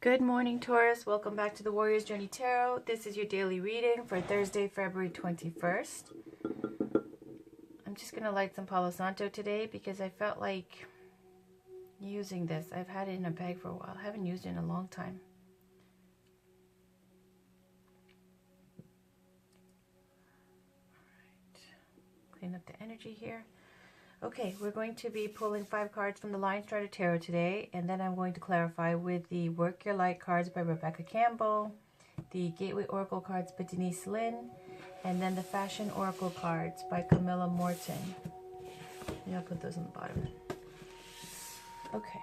Good morning, Taurus. Welcome back to the Warrior's Journey Tarot. This is your daily reading for Thursday, February 21st. I'm just going to light some Palo Santo today because I felt like using this. I've had it in a bag for a while. I haven't used it in a long time. Alright. Clean up the energy here. Okay, we're going to be pulling 5 cards from the Lion Strider Tarot today, and then I'm going to clarify with the Work Your Light cards by Rebecca Campbell, the Gateway Oracle cards by Denise Lynn, and then the Fashion Oracle cards by Camilla Morton. Yeah, I'll put those on the bottom. Okay.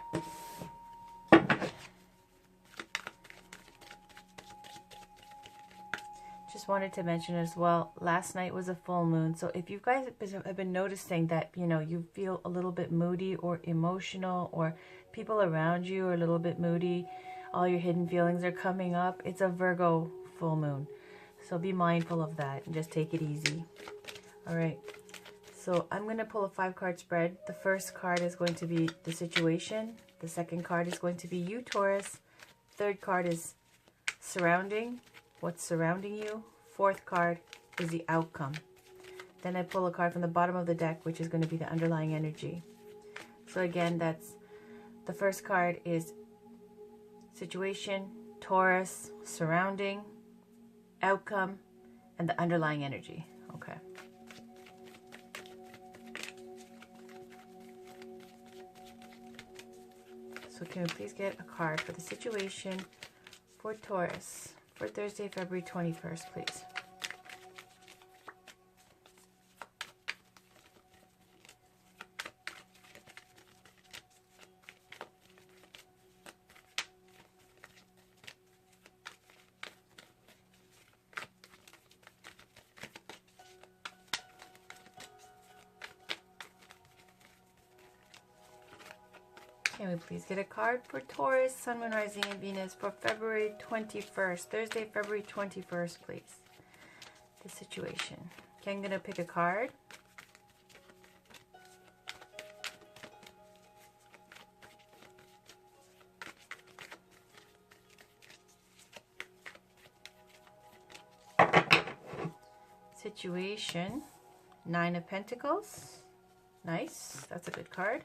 Just wanted to mention as well, last night was a full moon, so if you guys have been noticing that, you feel a little bit moody or emotional, or people around you are a little bit moody, all your hidden feelings are coming up, it's a Virgo full moon. So be mindful of that and just take it easy. Alright, so I'm going to pull a 5-card spread. The first card is going to be the situation. The second card is going to be you, Taurus. Third card is surrounding. What's surrounding you. Fourth card is the outcome. Then I pull a card from the bottom of the deck, which is going to be the underlying energy. So again, that's the first card is situation, Taurus, surrounding, outcome, and the underlying energy. Okay. So can we please get a card for the situation for Taurus for Thursday, February 21st, please? Can we please get a card for Taurus, Sun, Moon, Rising, and Venus for February 21st, Thursday, February 21st, please? The situation. Okay, I'm going to pick a card. Situation, 9 of Pentacles. Nice, that's a good card.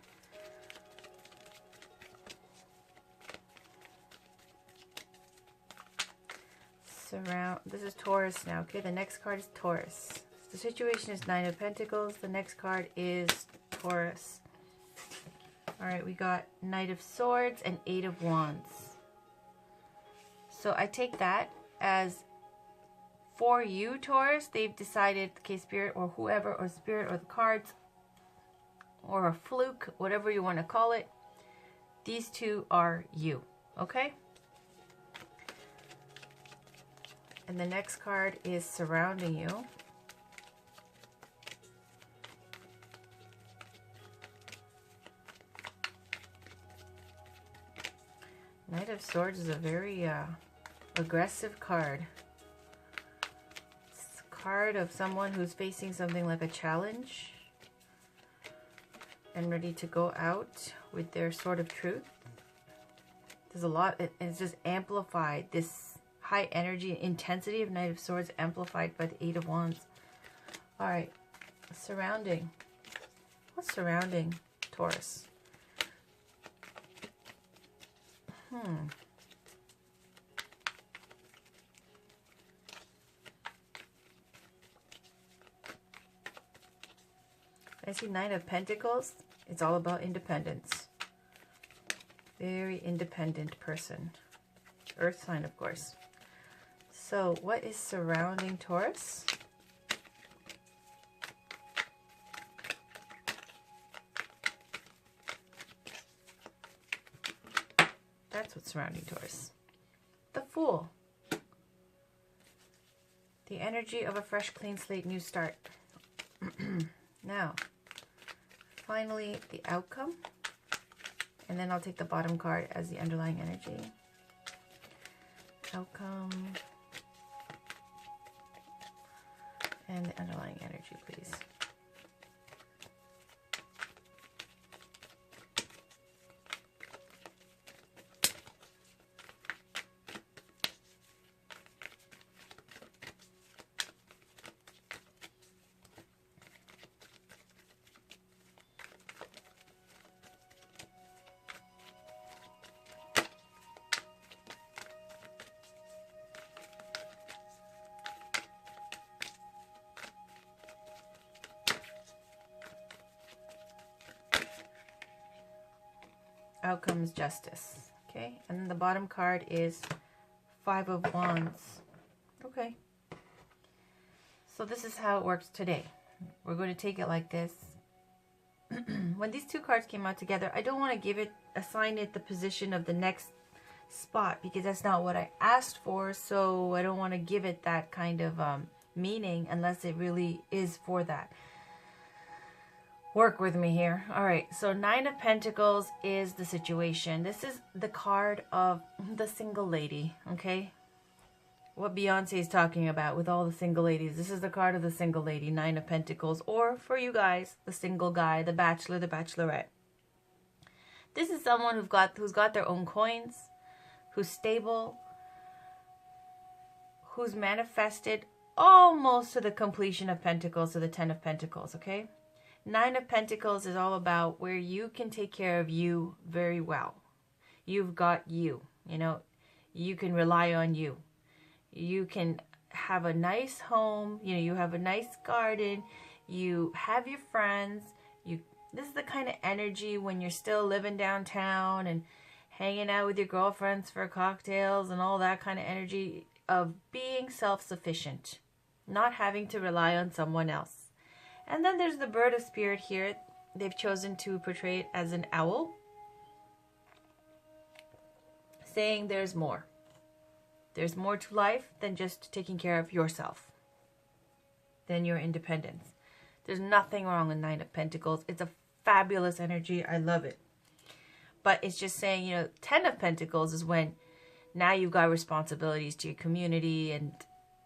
This is Taurus now. Okay, the next card is Taurus. The situation is 9 of Pentacles. The next card is Taurus. All right, we got Knight of Swords and 8 of Wands. So I take that as for you, Taurus. They've decided, okay, Spirit or whoever, or Spirit or the cards, or a fluke, whatever you want to call it. These two are you. Okay. And the next card is surrounding you. Knight of Swords is a very aggressive card. It's a card of someone who's facing something like a challenge and ready to go out with their sword of truth. There's a lot, it's just amplified. This high energy intensity of Knight of Swords amplified by the 8 of Wands. All right, surrounding. What's surrounding Taurus? I see 9 of Pentacles. It's all about independence. Very independent person. Earth sign, of course. So, what is surrounding Taurus? That's what's surrounding Taurus. The Fool. The energy of a fresh, clean slate, new start. Now, finally, the outcome. And then I'll take the bottom card as the underlying energy. Outcome. And the underlying energy, please. out comes Justice. Okay, and then the bottom card is Five of Wands. Okay. So this is how it works today. We're going to take it like this. When these two cards came out together, I don't want to assign it the position of the next spot, because that's not what I asked for. So I don't want to give it that kind of meaning unless it really is for that. Work with me here. All right, so Nine of Pentacles is the situation. This is the card of the single lady, okay? What Beyonce is talking about with all the single ladies. This is the card of the single lady, Nine of Pentacles. Or for you guys, the single guy, the bachelor, the bachelorette. This is someone who's got their own coins, who's stable, who's manifested almost to the completion of Pentacles, to the Ten of Pentacles, okay? Nine of Pentacles is all about where you can take care of you very well. You've got you, you know, you can rely on you. You can have a nice home, you know, you have a nice garden, you have your friends. This is the kind of energy when you're still living downtown and hanging out with your girlfriends for cocktails and all that kind of energy of being self-sufficient, not having to rely on someone else. And then there's the Bird of Spirit here. They've chosen to portray it as an owl, saying there's more. There's more to life than just taking care of yourself, than your independence. There's nothing wrong with Nine of Pentacles. It's a fabulous energy. I love it. But it's just saying, you know, Ten of Pentacles is when now you've got responsibilities to your community and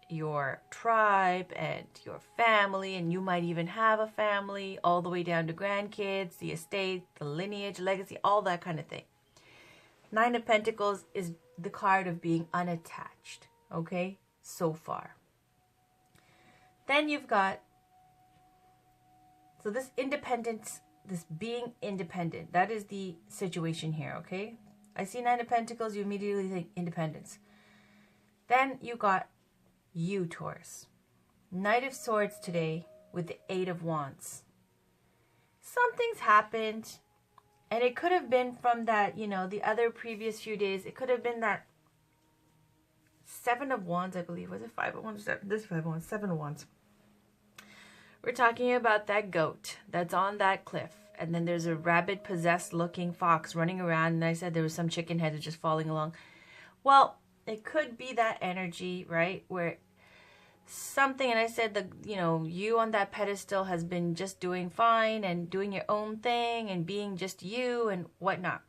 your tribe and your family, and you might even have a family, all the way down to grandkids, the estate, the lineage, legacy, all that kind of thing. Nine of Pentacles is the card of being unattached, okay, so far. Then you've got, so this independence, this being independent, that is the situation here, okay? I see Nine of Pentacles, you immediately think independence. Then you got you, Taurus. Knight of Swords today with the Eight of Wands. Something's happened, and it could have been from that, you know, the other previous few days. It could have been that Seven of Wands, I believe. Was it Five of Wands? This Five of Wands, Seven of Wands. We're talking about that goat that's on that cliff. And then there's a rabbit-possessed looking fox running around. And I said there was some chicken head just falling along. Well, it could be that energy, right? Where something, and I said that, you know, you on that pedestal has been just doing fine and doing your own thing and being just you and whatnot.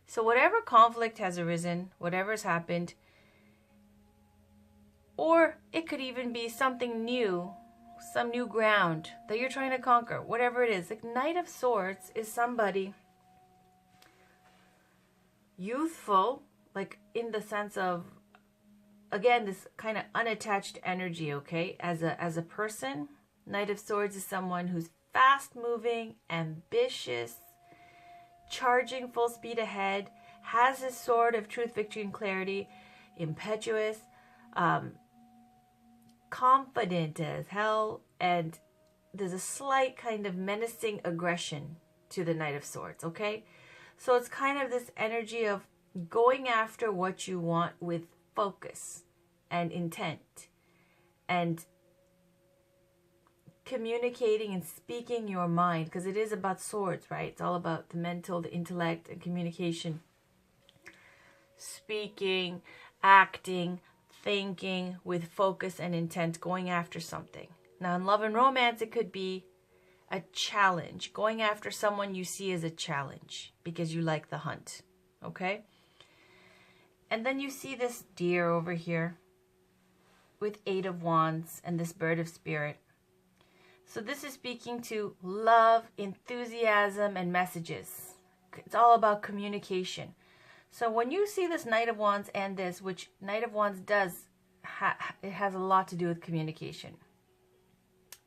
So whatever conflict has arisen, whatever's happened, or it could even be something new, some new ground that you're trying to conquer, whatever it is. Like Knight of Swords is somebody youthful, like in the sense of, again, this kind of unattached energy, okay? As a person, Knight of Swords is someone who's fast-moving, ambitious, charging full speed ahead, has his sword of truth, victory, and clarity, impetuous, confident as hell, and there's a slight kind of menacing aggression to the Knight of Swords, okay? So it's kind of this energy of going after what you want with focus and intent, and communicating and speaking your mind, because it is about swords, right? It's all about the mental, the intellect, and communication. Speaking, acting, thinking with focus and intent, going after something. Now in love and romance, it could be a challenge, going after someone you see as a challenge because you like the hunt, okay? And then you see this deer over here with Eight of Wands and this Bird of Spirit. So this is speaking to love, enthusiasm, and messages. It's all about communication. So when you see this Knight of Wands and this, which Knight of Wands does, it has a lot to do with communication.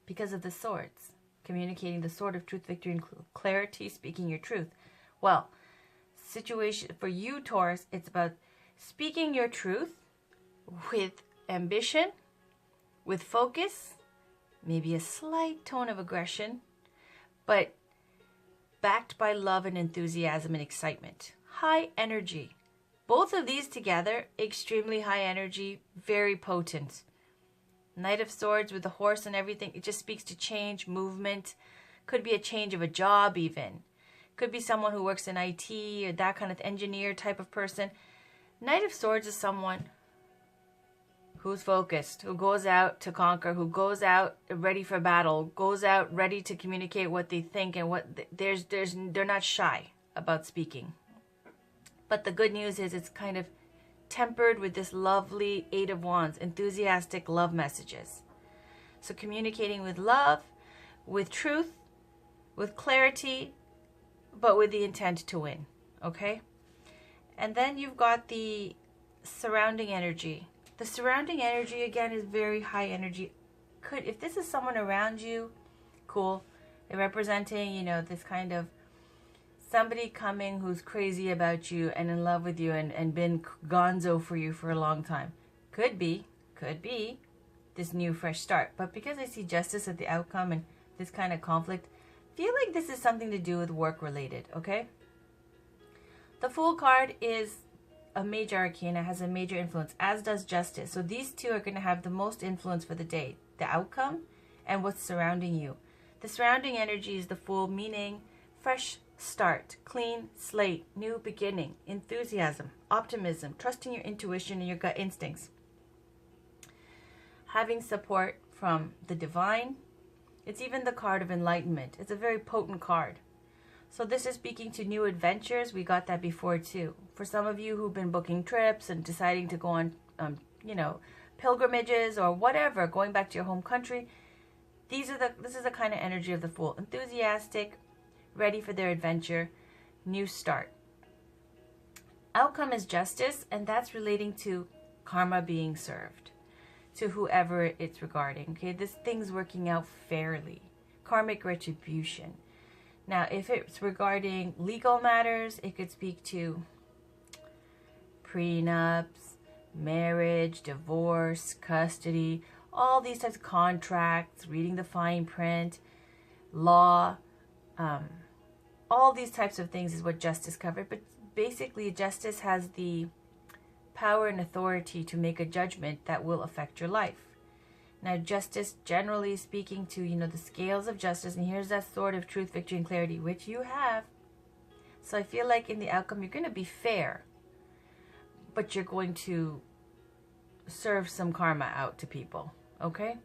Because of the swords. Communicating the sword of truth, victory, and clarity, speaking your truth. Well, situation for you, Taurus, it's about speaking your truth with ambition, with focus, maybe a slight tone of aggression, but backed by love and enthusiasm and excitement. high energy. Both of these together, extremely high energy, very potent. Knight of Swords with the horse and everything, it just speaks to change, movement. Could be a change of a job even. Could be someone who works in IT or that kind of engineer type of person. Knight of Swords is someone who's focused, who goes out to conquer, who goes out ready for battle, goes out ready to communicate what they think and what they're not shy about speaking. But the good news is it's kind of tempered with this lovely Eight of Wands, enthusiastic love messages. So communicating with love, with truth, with clarity, but with the intent to win, okay? And then you've got the surrounding energy. The surrounding energy, again, is very high energy. If this is someone around you, cool. They're representing, you know, this kind of somebody coming who's crazy about you and in love with you and been gonzo for you for a long time. Could be this new fresh start. But because I see justice at the outcome and this kind of conflict, feel like this is something to do with work related, okay? The Fool card is a major arcana, has a major influence, as does Justice. So these two are going to have the most influence for the day. The outcome and what's surrounding you. The surrounding energy is the Fool, meaning fresh start, clean slate, new beginning, enthusiasm, optimism, trusting your intuition and your gut instincts. Having support from the divine. It's even the card of enlightenment. It's a very potent card. So this is speaking to new adventures. We got that before too. For some of you who've been booking trips and deciding to go on, you know, pilgrimages or whatever, going back to your home country, this is the kind of energy of the Fool. Enthusiastic, ready for their adventure, new start. Outcome is Justice, and that's relating to karma being served to whoever it's regarding. Okay, this thing's working out fairly. Karmic retribution. Now, if it's regarding legal matters, it could speak to prenups, marriage, divorce, custody, all these types of contracts, reading the fine print, law, all these types of things is what Justice covered. But basically, Justice has the power and authority to make a judgment that will affect your life. Now, Justice, generally speaking to, you know, the scales of justice, and here's that sword of truth, victory, and clarity, which you have. So I feel like in the outcome, you're going to be fair, but you're going to serve some karma out to people, okay?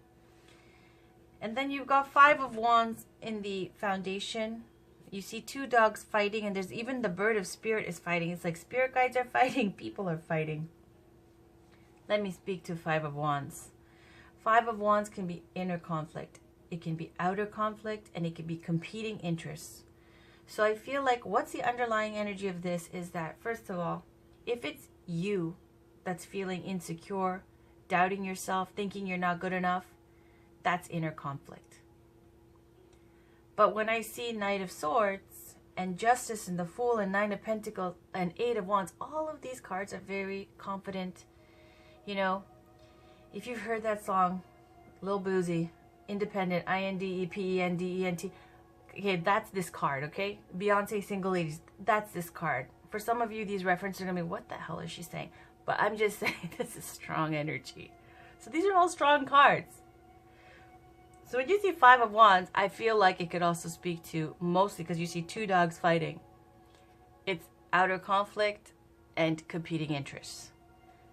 And then you've got Five of Wands in the foundation. You see two dogs fighting, and there's even the bird of spirit is fighting. It's like spirit guides are fighting, people are fighting. Let me speak to Five of Wands. Five of Wands can be inner conflict. It can be outer conflict, and it can be competing interests. So I feel like what's the underlying energy of this is that, first of all, if it's you that's feeling insecure, doubting yourself, thinking you're not good enough, that's inner conflict. But when I see Knight of Swords and Justice and the Fool and Nine of Pentacles and Eight of Wands, all of these cards are very confident. You know, if you've heard that song, Lil Boozy, Independent, INDEPENDENT, okay, that's this card, okay? Beyonce, Single Ladies, that's this card. For some of you, these references are going to be, what the hell is she saying? But I'm just saying this is strong energy. So these are all strong cards. So when you see Five of Wands, I feel like it could also speak to, mostly because you see two dogs fighting, it's outer conflict and competing interests.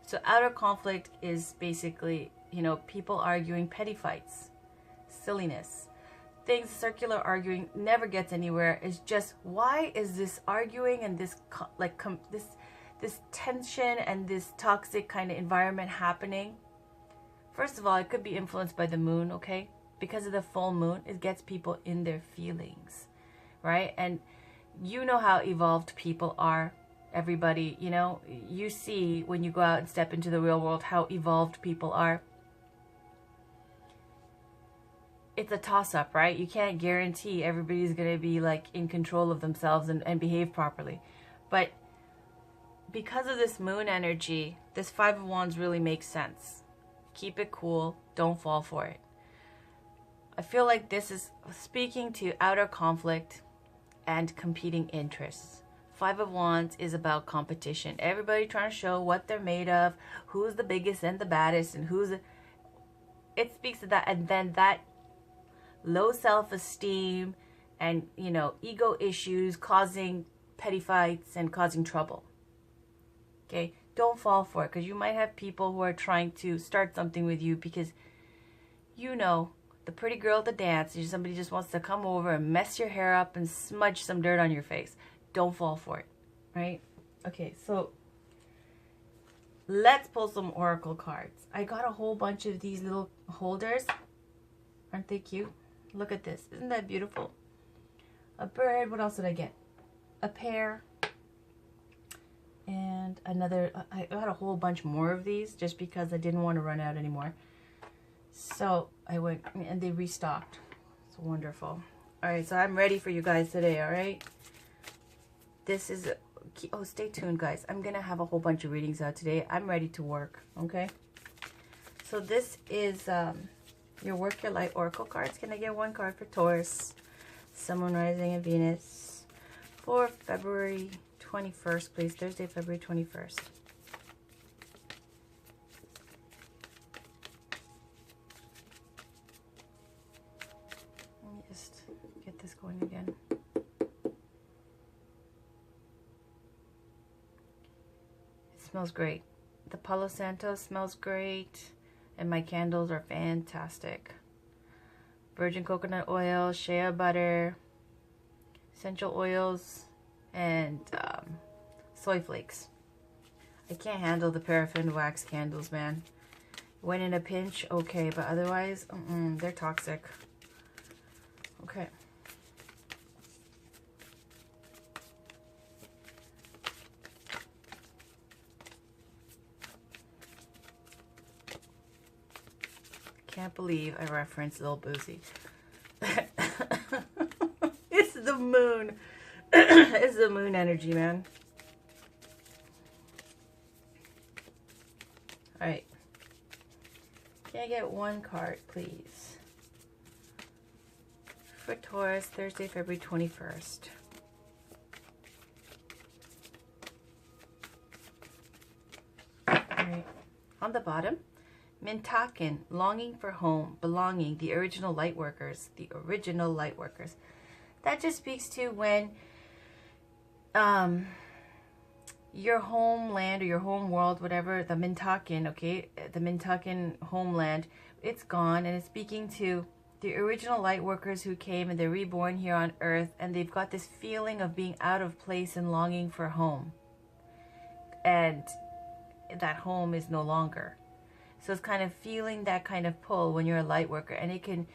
So outer conflict is basically, you know, people arguing, petty fights, silliness, things, circular arguing never gets anywhere. It's just, why is this arguing and this this tension and this toxic kind of environment happening? First of all, it could be influenced by the moon, okay? Because of the full moon, it gets people in their feelings, right? And you know how evolved people are. Everybody, you know, you see when you go out and step into the real world how evolved people are. It's a toss-up, right? You can't guarantee everybody's going to be like in control of themselves and behave properly. But because of this moon energy, this Five of Wands really makes sense. Keep it cool. Don't fall for it. I feel like this is speaking to outer conflict and competing interests. Five of Wands is about competition. Everybody trying to show what they're made of, who's the biggest and the baddest, and it speaks to that. And then that low self-esteem and, you know, ego issues causing petty fights and causing trouble. Okay, don't fall for it, because you might have people who are trying to start something with you because, you know, the pretty girl at the dance, somebody just wants to come over and mess your hair up and smudge some dirt on your face. Don't fall for it, right? Okay, so let's pull some oracle cards. I got a whole bunch of these little holders. Aren't they cute? Look at this. Isn't that beautiful? A bird. What else did I get? A pear. And another. I got a whole bunch more of these just because I didn't want to run out anymore. So I went and they restocked. It's wonderful. All right, so I'm ready for you guys today, all right? This is, oh, stay tuned, guys. I'm going to have a whole bunch of readings out today. I'm ready to work, okay? So this is your Work Your Light Oracle cards. Can I get one card for Taurus, Sun, Moon, Rising, and Venus for February 21st, please? Thursday, February 21st. Let me just get this going again. Smells great. The Palo Santo smells great, and my candles are fantastic. Virgin coconut oil, shea butter, essential oils, and soy flakes. I can't handle the paraffin wax candles, man. When in a pinch, okay, but otherwise, they're toxic. Okay. Can't believe I referenced Lil Boozy. It's the moon. It's the moon energy, man. Alright. Can I get one card, please? For Taurus, Thursday, February 21st. Alright. On the bottom, Mintaken, longing for home, belonging, the original light workers. The original light workers. That just speaks to when your homeland or your home world, whatever, the Mintaken, okay, the Mintaken homeland, it's gone, and it's speaking to the original light workers who came and they're reborn here on earth, and they've got this feeling of being out of place and longing for home. And that home is no longer. So it's kind of feeling that kind of pull when you're a light worker, and it can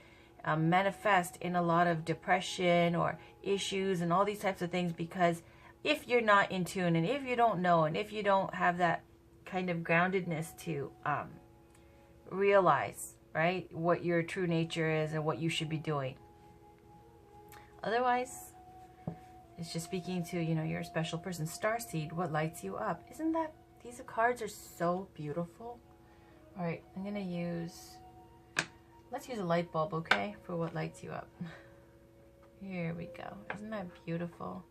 manifest in a lot of depression or issues and all these types of things, because if you're not in tune, and if you don't know, and if you don't have that kind of groundedness to realize, right, what your true nature is and what you should be doing. Otherwise, it's just speaking to, you know, you're a special person. Starseed, what lights you up? Isn't that, these cards are so beautiful. All right, I'm going to use, let's use a light bulb, okay, for what lights you up. Here we go. Isn't that beautiful?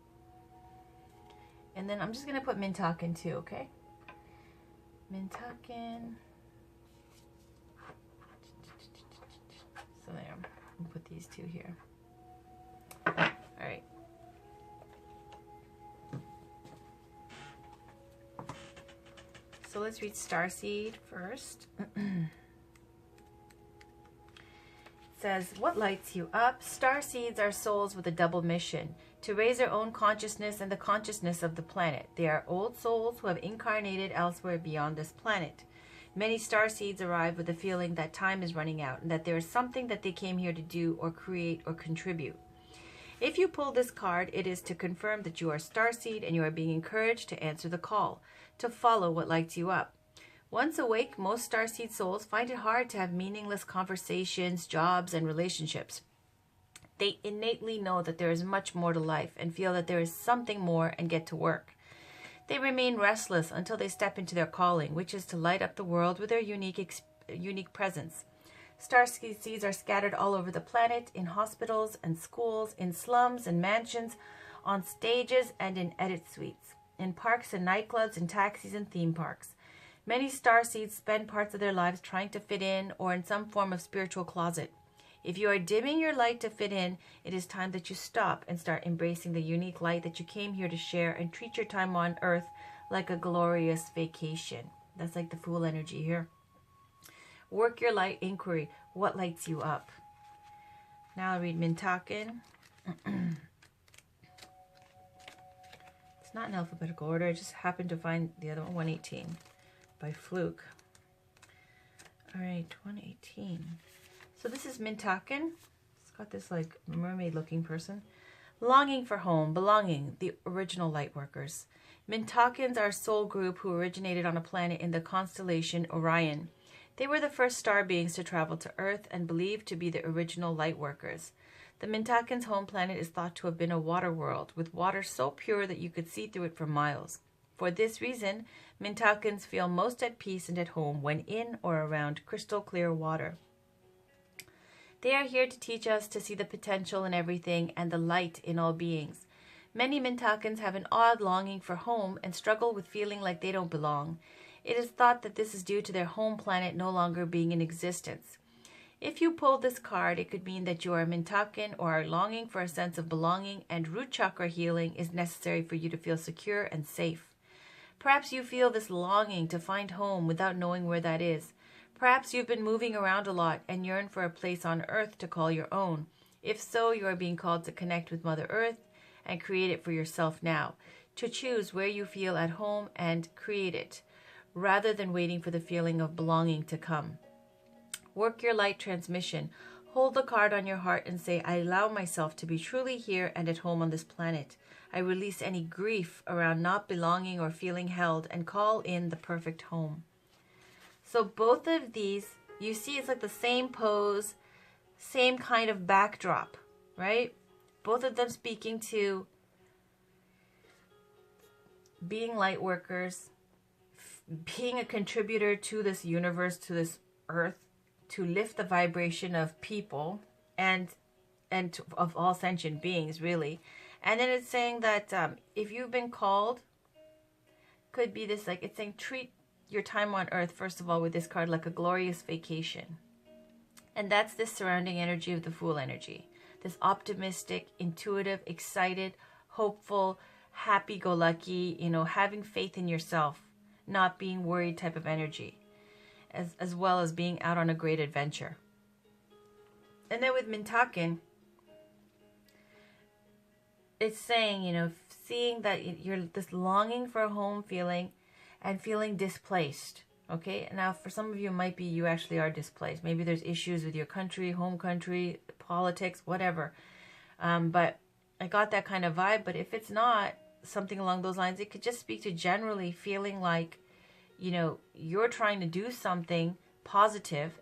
And then I'm just going to put Mintaken too, okay? Mintaken. So there, I'll put these two here. All right. So let's read Starseed first. It says, what lights you up? Starseeds are souls with a double mission: to raise their own consciousness and the consciousness of the planet. They are old souls who have incarnated elsewhere beyond this planet. Many starseeds arrive with the feeling that time is running out and that there is something that they came here to do or create or contribute. If you pull this card, it is to confirm that you are starseed and you are being encouraged to answer the call, to follow what lights you up. Once awake, most starseed souls find it hard to have meaningless conversations, jobs, and relationships. They innately know that there is much more to life and feel that there is something more and get to work. They remain restless until they step into their calling, which is to light up the world with their unique presence. Starseeds are scattered all over the planet, in hospitals and schools, in slums and mansions, on stages and in edit suites, in parks and nightclubs, in taxis and theme parks. Many starseeds spend parts of their lives trying to fit in or in some form of spiritual closet. If you are dimming your light to fit in, it is time that you stop and start embracing the unique light that you came here to share and treat your time on earth like a glorious vacation. That's like the Fool energy here. Work your light inquiry. What lights you up? Now I'll read Mintaken. It's not in alphabetical order. I just happened to find the other one, 118, by fluke. All right, 118. So this is Mintaken. It's got this like mermaid-looking person. Longing for home, belonging, the original light workers. Mintakens are a soul group who originated on a planet in the constellation Orion. They were the first star beings to travel to Earth and believed to be the original light workers. The Mintakens' home planet is thought to have been a water world, with water so pure that you could see through it for miles. For this reason, Mintakens feel most at peace and at home when in or around crystal clear water. They are here to teach us to see the potential in everything and the light in all beings. Many Mintakens have an odd longing for home and struggle with feeling like they don't belong. It is thought that this is due to their home planet no longer being in existence. If you pull this card, it could mean that you are a Mintaken or are longing for a sense of belonging, and root chakra healing is necessary for you to feel secure and safe. Perhaps you feel this longing to find home without knowing where that is. Perhaps you've been moving around a lot and yearn for a place on Earth to call your own. If so, you are being called to connect with Mother Earth and create it for yourself now, to choose where you feel at home and create it, rather than waiting for the feeling of belonging to come. Work your light transmission. Hold the card on your heart and say, I allow myself to be truly here and at home on this planet. I release any grief around not belonging or feeling held and call in the perfect home. So both of these, you see it's like the same pose, same kind of backdrop, right? Both of them speaking to being light workers, being a contributor to this universe, to this earth, to lift the vibration of people and of all sentient beings, really. And then it's saying that if you've been called, could be this, like, it's saying treat your time on earth, first of all, with this card, like a glorious vacation. And that's this surrounding energy of the Fool energy. This optimistic, intuitive, excited, hopeful, happy-go-lucky, having faith in yourself, not being worried type of energy, as well as being out on a great adventure. And then with Mintaken, it's saying, seeing that you're this longing for a home feeling and feeling displaced. Okay, now for some of you, it might be you actually are displaced. Maybe there's issues with your country, home country, politics, whatever. But I got that kind of vibe. But if it's not something along those lines, it could just speak to generally feeling like, you're trying to do something positive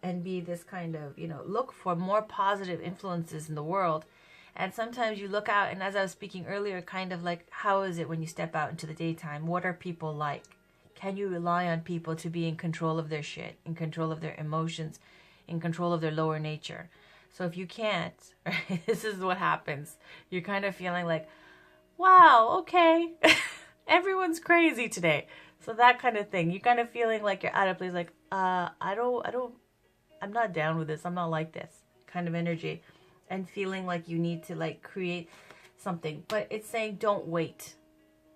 and be this kind of, look for more positive influences in the world. And sometimes you look out, and as I was speaking earlier, kind of like, how is it when you step out into the daytime? What are people like? Can you rely on people to be in control of their shit, in control of their emotions, in control of their lower nature? So if you can't, right, this is what happens. You're kind of feeling like, wow, okay, everyone's crazy today. So that kind of thing. You're kind of feeling like you're out of place, like, I'm not down with this. I'm not like this kind of energy. And feeling like you need to like create something. But it's saying don't wait.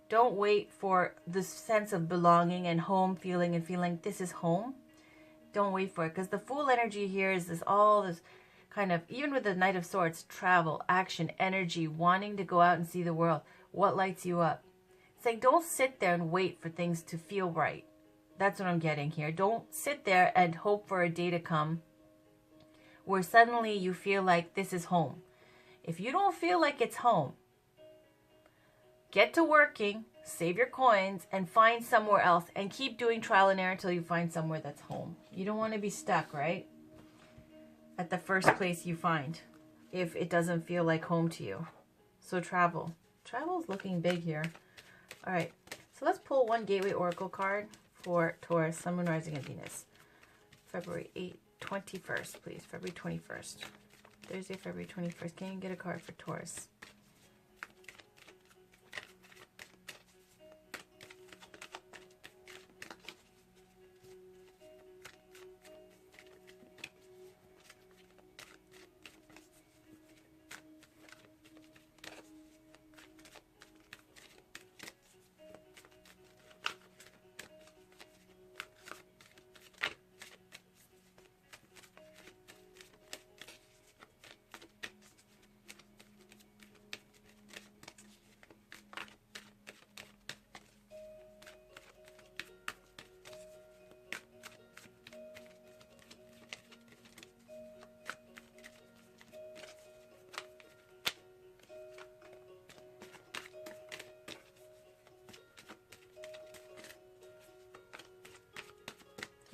Don't wait for this sense of belonging and home feeling and feeling this is home. Don't wait for it. Because the Fool energy here is this kind of, even with the Knight of Swords, travel, action, energy, wanting to go out and see the world. What lights you up? It's like don't sit there and wait for things to feel right. That's what I'm getting here. Don't sit there and hope for a day to come where suddenly you feel like this is home. If you don't feel like it's home, get to working, save your coins, and find somewhere else, and keep doing trial and error until you find somewhere that's home. You don't want to be stuck, right, at the first place you find, if it doesn't feel like home to you. So travel. Travel's looking big here. All right, so let's pull one Gateway Oracle card for Taurus, Sun, Moon, Rising, and Venus. February 21st, please. February 21st. Thursday, February 21st. Can you get a card for Taurus?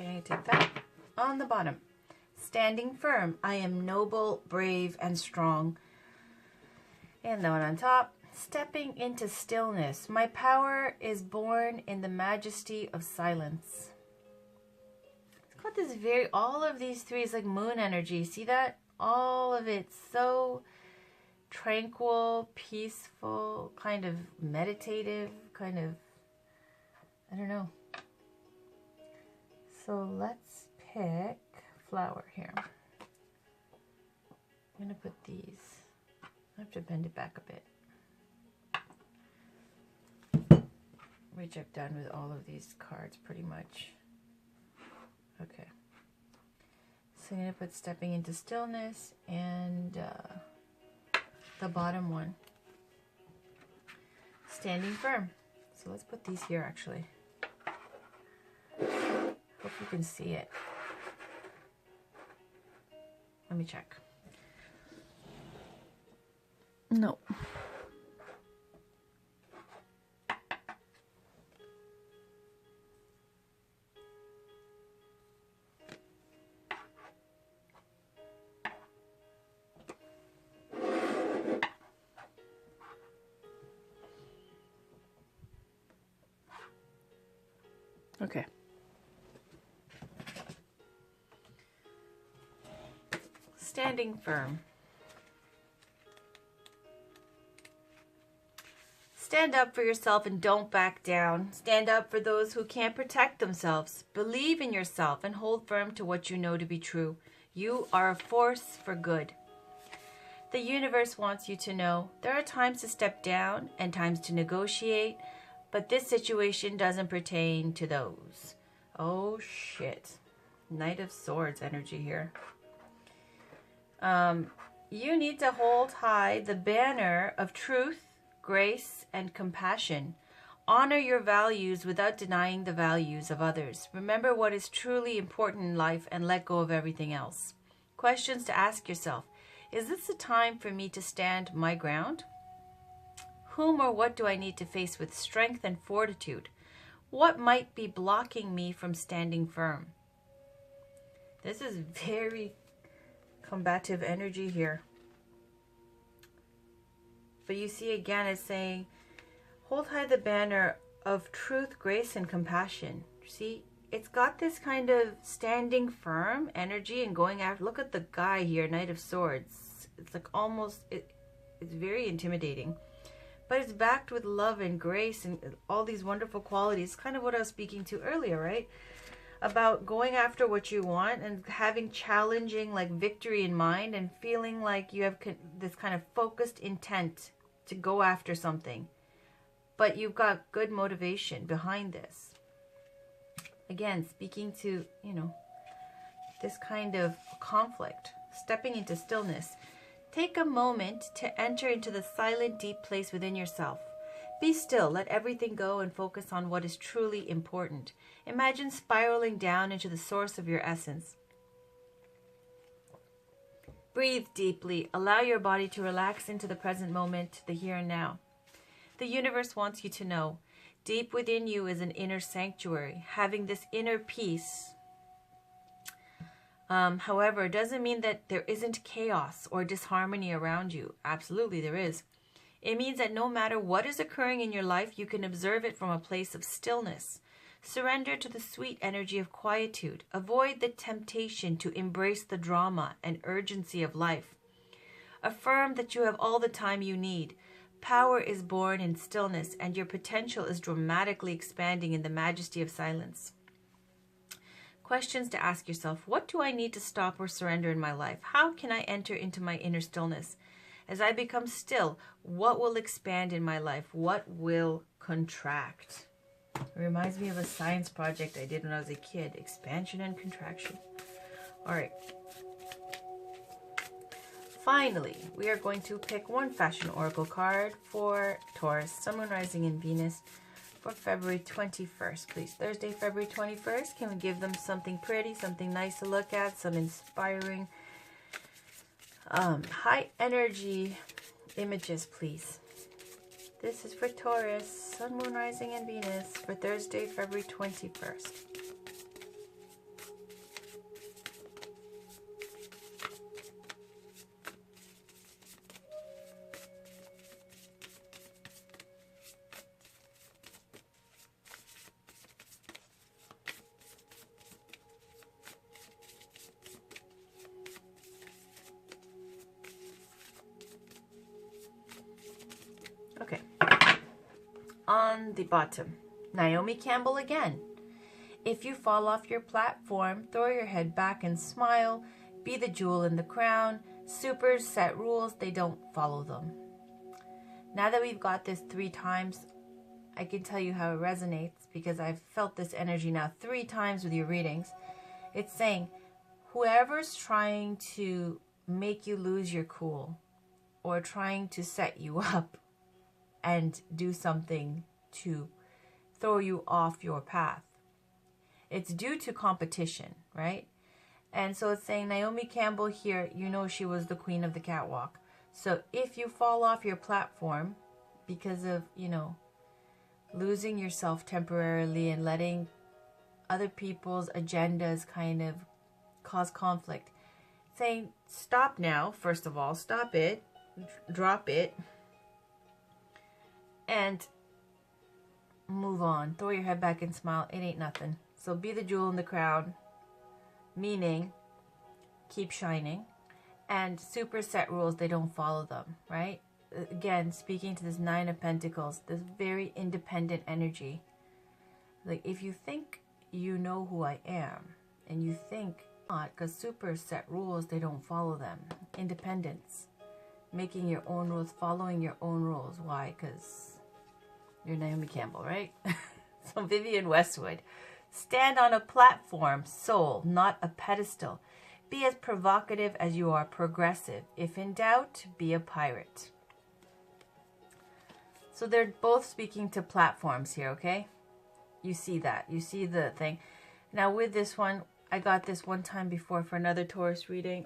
Okay, take that. On the bottom, standing firm. I am noble, brave, and strong. And the one on top, stepping into stillness. My power is born in the majesty of silence. It's got this all of these three is like moon energy. See that? All of it so tranquil, peaceful, kind of meditative, kind of, I don't know. So let's pick flower here. I'm going to put these. I have to bend it back a bit. Which I've done with all of these cards pretty much. Okay. So I'm going to put stepping into stillness and the bottom one. Standing firm. So let's put these here actually. Hope you can see it. Let me check. No. Okay. Standing firm. Stand up for yourself and don't back down. Stand up for those who can't protect themselves. Believe in yourself and hold firm to what you know to be true. You are a force for good. The universe wants you to know there are times to step down and times to negotiate, but this situation doesn't pertain to those. Oh shit. Knight of Swords energy here. You need to hold high the banner of truth, grace, and compassion. Honor your values without denying the values of others. Remember what is truly important in life and let go of everything else. Questions to ask yourself. Is this the time for me to stand my ground? Whom or what do I need to face with strength and fortitude? What might be blocking me from standing firm? This is very combative energy here. But you see again it's saying, hold high the banner of truth, grace, and compassion. See, it's got this kind of standing firm energy and going after. Look at the guy here, Knight of Swords. It's like almost, it's very intimidating. But it's backed with love and grace and all these wonderful qualities. Kind of what I was speaking to earlier, right? About going after what you want and having challenging like victory in mind and feeling like you have this kind of focused intent to go after something. But you've got good motivation behind this. Again, speaking to, you know, this kind of conflict, stepping into stillness. Take a moment to enter into the silent, deep place within yourself. Be still, let everything go and focus on what is truly important. Imagine spiraling down into the source of your essence. Breathe deeply. Allow your body to relax into the present moment, the here and now. The universe wants you to know, deep within you is an inner sanctuary. Having this inner peace, however, doesn't mean that there isn't chaos or disharmony around you. Absolutely there is. It means that no matter what is occurring in your life, you can observe it from a place of stillness. Surrender to the sweet energy of quietude. Avoid the temptation to embrace the drama and urgency of life. Affirm that you have all the time you need. Power is born in stillness, and your potential is dramatically expanding in the majesty of silence. Questions to ask yourself. What do I need to stop or surrender in my life? How can I enter into my inner stillness? As I become still, what will expand in my life? What will contract? It reminds me of a science project I did when I was a kid. Expansion and contraction. All right. Finally, we are going to pick one fashion oracle card for Taurus, Sun, Moon, Rising, and Venus for February 21st, please. Thursday, February 21st. Can we give them something pretty, something nice to look at, some inspiring, high energy images, please. This is for Taurus, Sun, Moon, Rising, and Venus for Thursday, February 21st. on the bottom, Naomi Campbell again. If you fall off your platform, throw your head back and smile. Be the jewel in the crown. Supers set rules, they don't follow them. Now that we've got this 3 times, I can tell you how it resonates because I've felt this energy now 3 times with your readings. It's saying, whoever's trying to make you lose your cool or trying to set you up and do something to throw you off your path, it's due to competition, right? And so it's saying Naomi Campbell here, you know she was the queen of the catwalk. So if you fall off your platform because of, you know, losing yourself temporarily and letting other people's agendas kind of cause conflict, saying stop now, first of all, stop it, drop it, and move on. Throw your head back and smile. It ain't nothing. So be the jewel in the crown, meaning keep shining. And super set rules, they don't follow them, right? Again, speaking to this 9 of Pentacles, this very independent energy. Like, if you think you know who I am, and you think not, because super set rules, they don't follow them. Independence. Making your own rules, following your own rules. Why? Because you're Naomi Campbell, right? So Vivienne Westwood. Stand on a platform, soul, not a pedestal. Be as provocative as you are progressive. If in doubt, be a pirate. So they're both speaking to platforms here, okay? You see that. You see the thing. Now with this one, I got this one time before for another Taurus reading.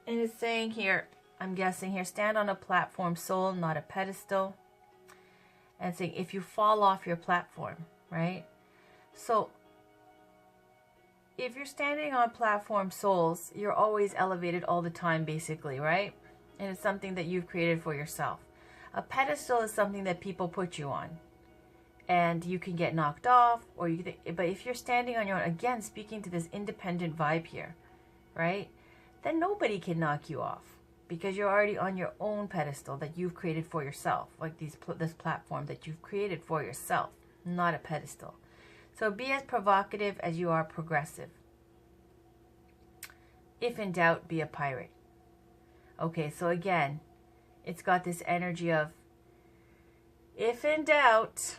And it's saying here, I'm guessing here, stand on a platform, soul, not a pedestal. And saying if you fall off your platform, right? So if you're standing on platform souls, you're always elevated all the time, basically, right? And it's something that you've created for yourself. A pedestal is something that people put you on. And you can get knocked off, or you can, but if you're standing on your own, again, speaking to this independent vibe here, right? Then nobody can knock you off because you're already on your own pedestal that you've created for yourself, like this platform that you've created for yourself, not a pedestal. So be as provocative as you are progressive. If in doubt, be a pirate. Okay, so again, it's got this energy of, if in doubt,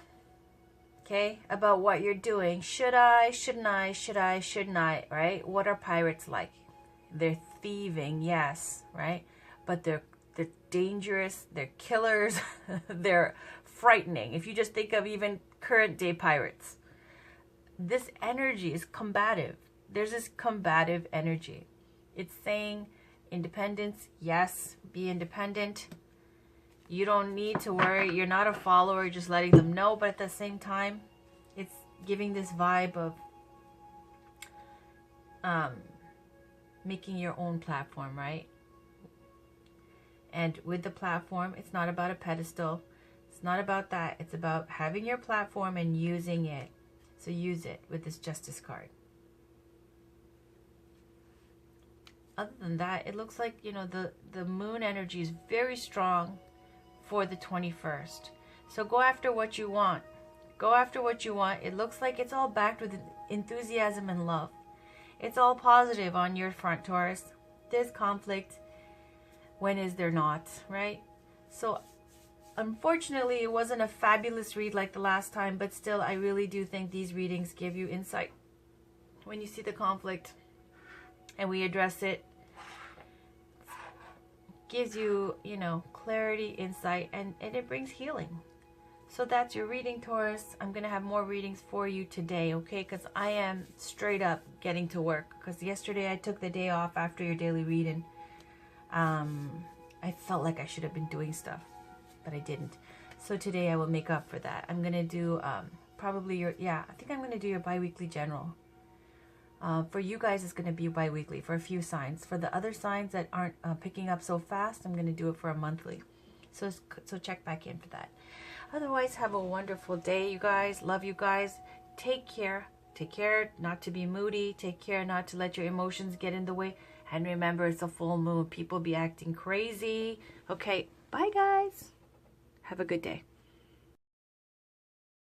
okay, about what you're doing, should I, shouldn't I, should I, shouldn't I, right? What are pirates like? They're thieving, yes, right? But they're dangerous, they're killers, they're frightening. If you just think of even current day pirates, this energy is combative. There's this combative energy. It's saying independence, yes, be independent. You don't need to worry. You're not a follower, just letting them know. But at the same time, it's giving this vibe of making your own platform, right? And with the platform, it's not about a pedestal. It's not about that. It's about having your platform and using it. So use it with this Justice card. Other than that, it looks like, you know, the moon energy is very strong for the 21st. So go after what you want. Go after what you want. It looks like it's all backed with enthusiasm and love. It's all positive on your front, Taurus. There's conflict. When is there not, right? So unfortunately, it wasn't a fabulous read like the last time, but still, I really do think these readings give you insight. When you see the conflict and we address it, gives you, you know, clarity, insight, and it brings healing. So that's your reading, Taurus. I'm going to have more readings for you today, okay? Because I am straight up getting to work. Because yesterday I took the day off after your daily reading. I felt like I should have been doing stuff, but I didn't. So today I will make up for that. I'm going to do probably your, I think I'm going to do your bi-weekly general. For you guys, it's going to be bi-weekly for a few signs. For the other signs that aren't picking up so fast, I'm going to do it for a monthly. So check back in for that. Otherwise, have a wonderful day, you guys. Love you guys. Take care. Take care not to be moody. Take care not to let your emotions get in the way. And remember, it's a full moon. People be acting crazy. Okay, bye, guys. Have a good day.